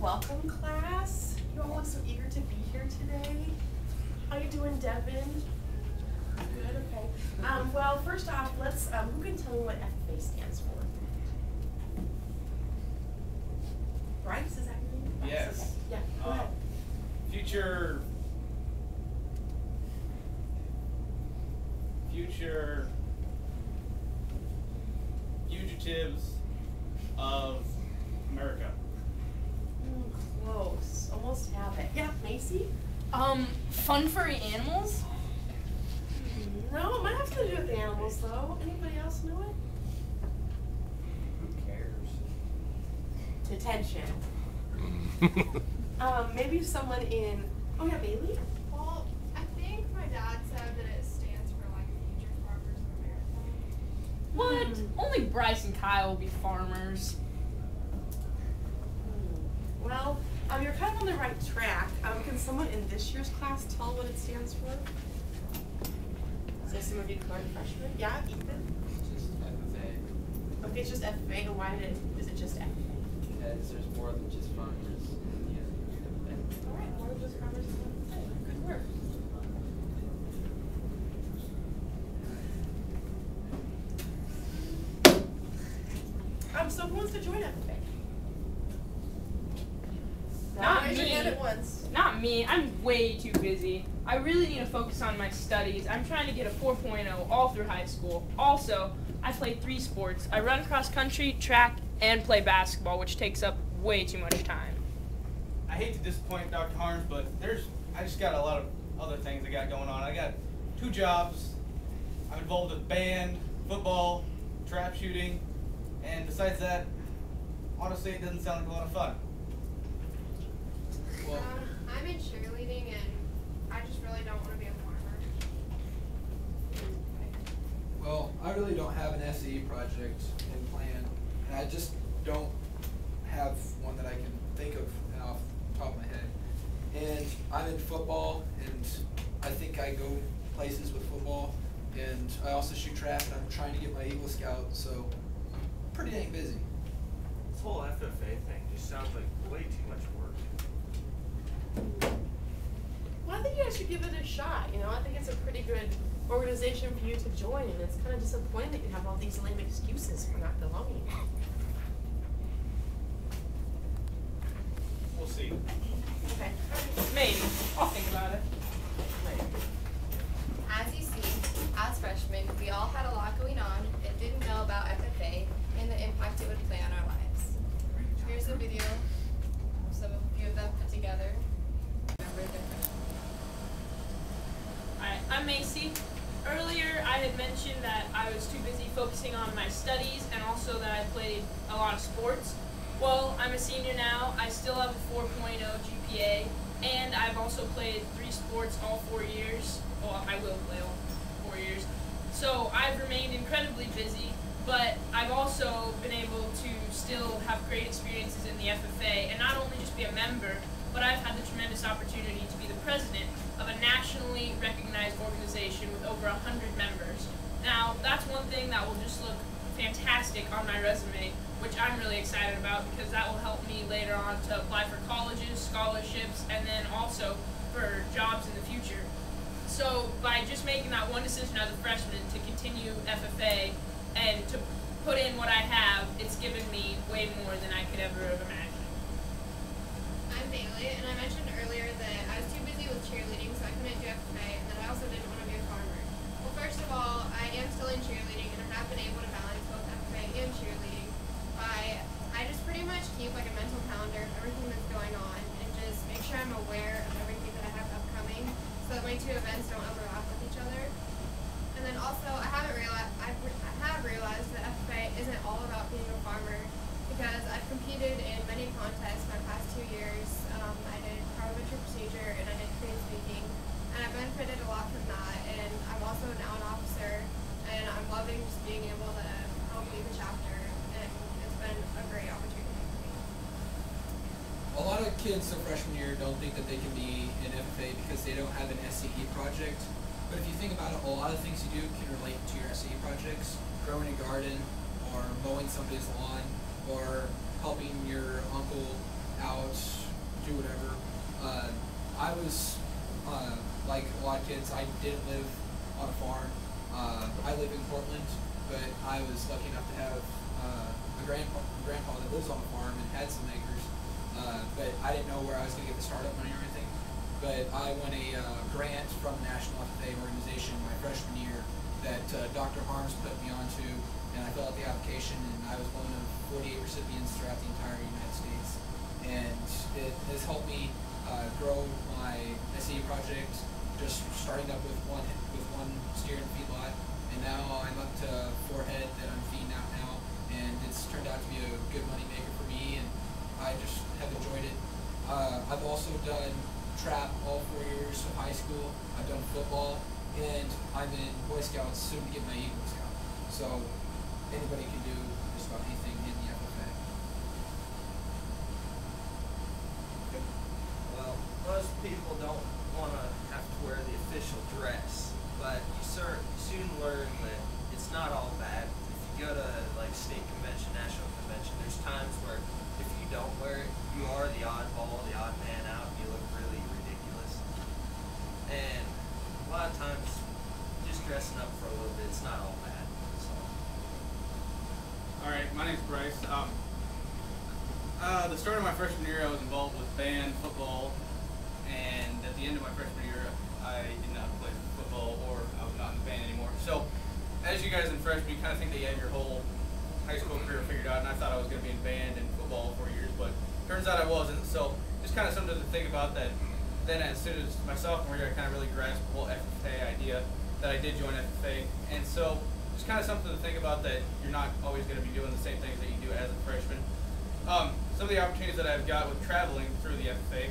welcome, class. You all look so eager to be here today. How you doing, Devin? Good, okay. Well, first off, let's, who can tell me what FFA stands for? Bryce, is that your name? Bryce, Yes. okay. Yeah, go ahead. Future fugitives of America. Close. Almost have it. Yeah, Macy? Fun furry animals? No, it might have something to do with the animals, though. Anybody else know it? Who cares? Detention. Maybe someone in, oh yeah, Bailey? Well, I think my dad said that it stands for like Future Farmers of America. What? Only Bryce and Kyle will be farmers. Well, you're kind of on the right track. Can someone in this year's class tell what it stands for? So some of you current freshmen? Yeah, Ethan? Just FFA. Okay, it's just FFA, and why is it just FFA? Because there's more than just farmers in the FFA. All right, more than just farmers in FFA. Good work. So who wants to join FFA? Not Raise your me. hand at once. Not me. I'm way too busy. I really need to focus on my studies. I'm trying to get a 4.0 all through high school. Also, I play 3 sports. I run cross country, track, and play basketball, which takes up way too much time. I hate to disappoint Dr. Harms, but I just got a lot of other things I got going on. I got 2 jobs. I'm involved with band, football, trap shooting, and besides that, honestly, it doesn't sound like a lot of fun. Well, I'm in cheerleading and I just really don't want to be a farmer. well, I really don't have an SE project in plan, and I just don't have one that I can think of off the top of my head. And I'm in football, and I think I go places with football, and I also shoot trap, and I'm trying to get my Eagle Scout, so I'm pretty dang busy. This whole FFA thing just sounds like way too much work. Well, I think you guys should give it a shot. You know, I think it's a pretty good organization for you to join, and it's kind of disappointing that you have all these lame excuses for not belonging. We'll see. Okay. Maybe. I'll think about it. As you see, as freshmen, we all had a lot going on and didn't know about FFA and the impact it would play on our lives. Here's a video of a few of them put together. Remember their freshmen. Alright, I'm Macy. Earlier, I had mentioned that I was too busy focusing on my studies and also that I played a lot of sports. Well, I'm a senior now. I still have a 4.0 GPA, and I've also played 3 sports all 4 years. Well, I will play all 4 years. So I've remained incredibly busy, but I've also been able to still have great experiences in the FFA, and not only just be a member, but I've had the tremendous opportunity to be the president of a nationally recognized organization with over 100 members. Now, that's one thing that will just look fantastic on my resume, which I'm really excited about because that will help me later on to apply for colleges, scholarships, and then also for jobs in the future. So by just making that one decision as a freshman to continue FFA and to put in what I have, it's given me way more than I could ever have imagined. I'm Bailey, and I mentioned earlier that I was too busy with cheerleading, so I couldn't do FFA, and that I also didn't want to be a farmer. Well, first of all, I am still in cheerleading, and I have been able to balance both FFA and cheerleading by I just pretty much keep like a mental calendar of everything that's going on, and just make sure I'm aware of everything that I have upcoming, so that my 2 events don't overlap with each other. And then also, I have realized that FFA isn't all about being a farmer, because I've competed in many contests my past 2 years. I did parliamentary procedure and I did creative speaking, and I benefited a lot from that. And I'm also now an officer, and I'm loving just being able to help lead the chapter, and it's been a great opportunity for me. A lot of kids their freshman year don't think that they can be in FFA because they don't have an SCE project. But if you think about it, a lot of things you do can relate to your SCE projects. Growing a garden, or mowing somebody's lawn, or helping your uncle out, do whatever. I was like a lot of kids. I didn't live on a farm. I live in Portland, but I was lucky enough to have a grandpa that lives on a farm and had some acres. But I didn't know where I was going to get the startup money or anything. But I won a grant from the National FFA organization my freshman year that Dr. Harms put me onto, and I filled out the application, and I was one of 48 recipients throughout the entire United States. And it has helped me grow my SE project, just starting up with one steer and feedlot, and now I'm up to 4 head that I'm feeding out now, and it's turned out to be a good money maker for me, and I just have enjoyed it. I've also done trap all 4 years of high school. I've done football, and I'm in Boy Scouts, soon to get my Eagle Scout. So anybody can do just about anything in the FFA. Well, most people don't want to have to wear the official dress, but you soon learn that it's not all bad. If you go to like state convention, national convention, there's times where if you don't wear it, you are the oddball, the odd man out, and you look really ridiculous. And a lot of times, just dressing up for a little bit, it's not all bad. So. All right, my name's Bryce. The start of my freshman year, I was involved with band, football, and at the end of my freshman year, I did not play football, or I was not in the band anymore. So, as you guys in freshman, you kind of think that you have your whole high school career figured out, and I thought I was going to be in band and football for years, but turns out I wasn't. So, just kind of something to think about that. Then, as soon as my sophomore year, I kind of really grasped the whole FFA idea that I did join FFA, and so just kind of something to think about, that you're not always going to be doing the same things that you do as a freshman. Some of the opportunities that I've got with traveling through the FFA.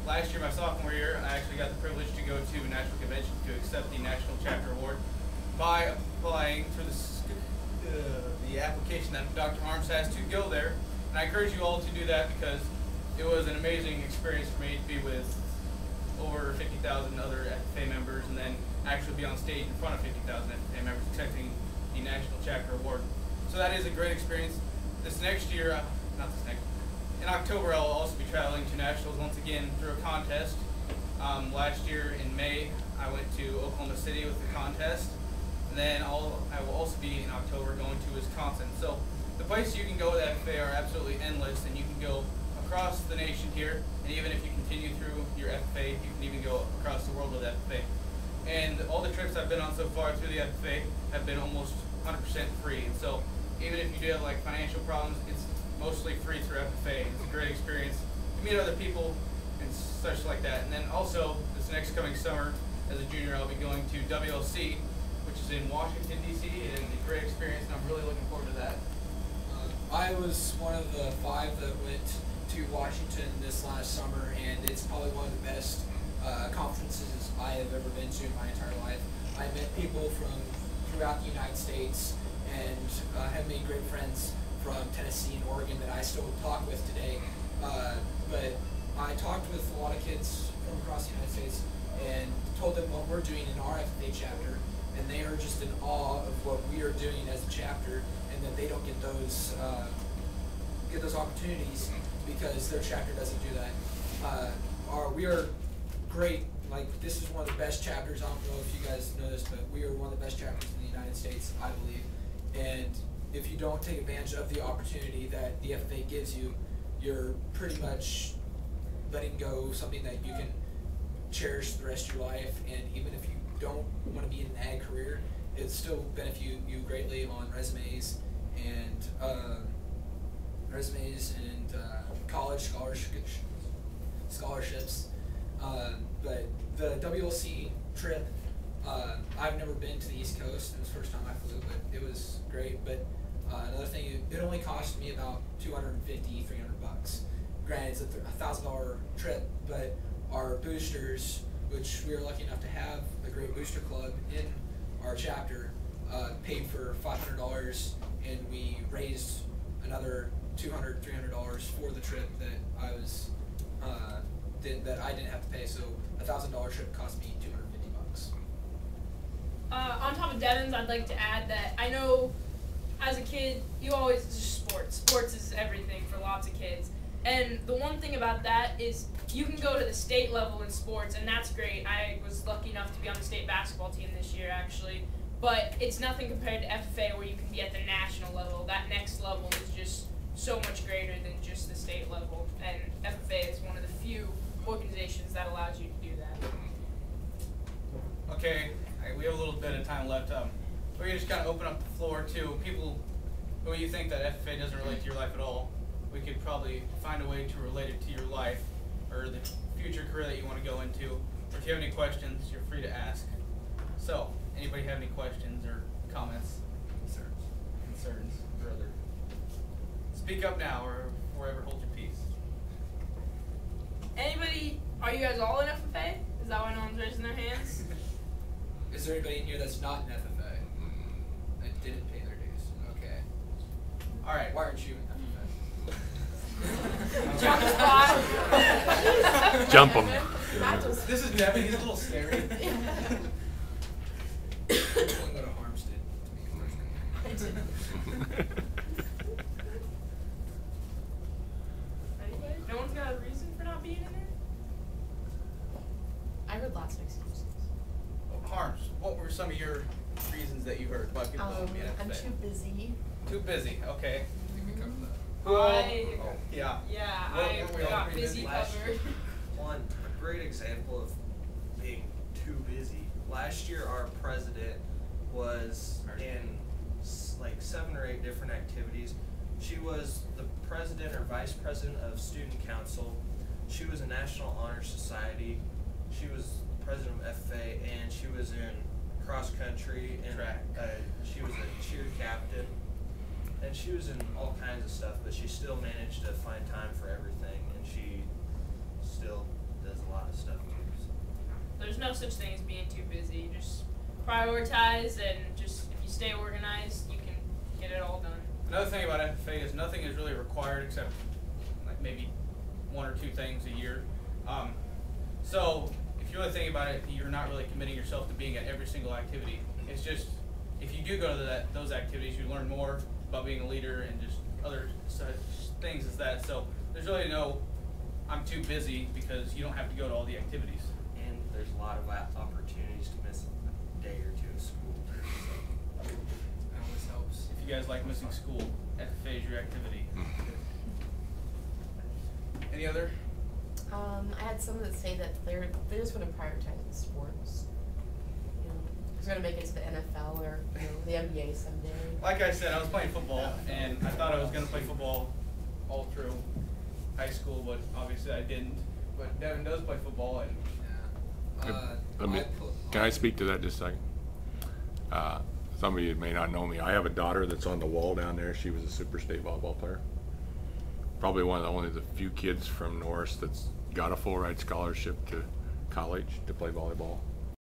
Last year, my sophomore year, I actually got the privilege to go to a national convention to accept the National Chapter Award by applying through the application that Dr. Harms has to go there. And I encourage you all to do that, because it was an amazing experience for me to be with over 50,000 other FFA members, and then actually be on stage in front of 50,000 FFA members accepting the National Chapter Award. So that is a great experience. This next year, in October, I'll also be traveling to nationals once again through a contest. Last year in May, I went to Oklahoma City with the contest, and then I will also be in October going to Wisconsin. So the places you can go with FFA are absolutely endless, and you can go across the nation here, and even if you continue through your FFA, you can even go across the world with FFA. And all the trips I've been on so far through the FFA have been almost 100% free. And so even if you do have like financial problems, it's mostly free through FFA. It's a great experience to meet other people and such like that. And then also this next coming summer, as a junior, I'll be going to WLC, which is in Washington, D.C. and it's a great experience, and I'm really looking forward to that. I was one of the 5 that went to Washington this last summer, and it's probably one of the best conferences I have ever been to in my entire life. I met people from throughout the United States, and have made great friends from Tennessee and Oregon that I still talk with today. But I talked with a lot of kids from across the United States and told them what we're doing in our FFA chapter, and they are just in awe of what we are doing as a chapter, and that they don't get those opportunities because their chapter doesn't do that. We are great. Like, this is one of the best chapters. I don't know if you guys know this, but we are one of the best chapters in the United States, I believe. And if you don't take advantage of the opportunity that the FFA gives you, you're pretty much letting go of something that you can cherish the rest of your life. And even if you don't want to be in an ag career, it still benefit you greatly on resumes and college scholarships. But the WLC trip, I've never been to the East Coast. It was the first time I flew, but it was great. But another thing, it only cost me about $250, $300. Granted, it's a $1,000 trip, but our boosters, which we were lucky enough to have a great booster club in our chapter, paid for $500, and we raised another $200, $300 for the trip that I didn't have to pay. So a $1,000 trip cost me $250. On top of Devin's, I'd like to add that I know as a kid, you always just sports. Sports is everything for lots of kids. And the one thing about that is you can go to the state level in sports, and that's great. I was lucky enough to be on the state basketball team this year, actually. But it's nothing compared to FFA, where you can be at the national level. That next level is just so much greater than just the state level. And FFA is one of the few organizations that allows you to do that. Okay, we have a little bit of time left. We're going to just kind of open up the floor to people who you think that FFA doesn't relate to your life at all. We could probably find a way to relate it to your life or the future career that you want to go into. Or if you have any questions, you're free to ask. So, anybody have any questions or comments? Concerns, brother. Speak up now or forever hold your peace. Anybody, are you guys all in FFA? Is that why no one's raising their hands? Is there anybody in here that's not in FFA? That didn't pay their dues? Okay. All right. Why aren't you in Jump spot. FFA? Jump 'em. This is Devin. He's a little scary. I'm going to go to Harmstead to be a freshman. Anybody? No one's got a reason for not being in there? I heard lots of excuses. Harms, what were some of your reasons that you heard why people don't be in I'm FFA? too busy. Too busy, okay. You can cover that. Yeah. Yeah, Well, I we all got pretty busy busy. covered. A great example of being too busy. Last year, our president was in like 7 or 8 different activities. She was the president or vice president of student council. She was a National Honor Society. She was president of FFA, and she was in cross country and Track. she was a cheer captain. And she was in all kinds of stuff, but she still managed to find time for everything, and she still does a lot of stuff too. So. There's no such thing as being too busy. Just prioritize, and just if you stay organized, you can get it all done. Another thing about FFA is nothing is really required except like maybe 1 or 2 things a year. So if you really think about it, you're not really committing yourself to being at every single activity. It's just if you do go to those activities, you learn more about being a leader and just other such things as that. So there's really no I'm too busy because you don't have to go to all the activities. And there's a lot of opportunities to miss a day or 2 of school. So. That always helps. If you guys like missing school, FFA is your activity. Any other? I had some that say that they just want to prioritize the sports. You know, because they're gonna make it to the NFL or the NBA someday. Like I said, I was playing football, and I thought I was going to play football all through high school, but obviously I didn't. But Devin does play football, and Can I speak to that just a second? Some of you may not know me. I have a daughter that's on the wall down there. She was a super state volleyball player. Probably one of only the few kids from Norris that's got a full ride scholarship to college to play volleyball.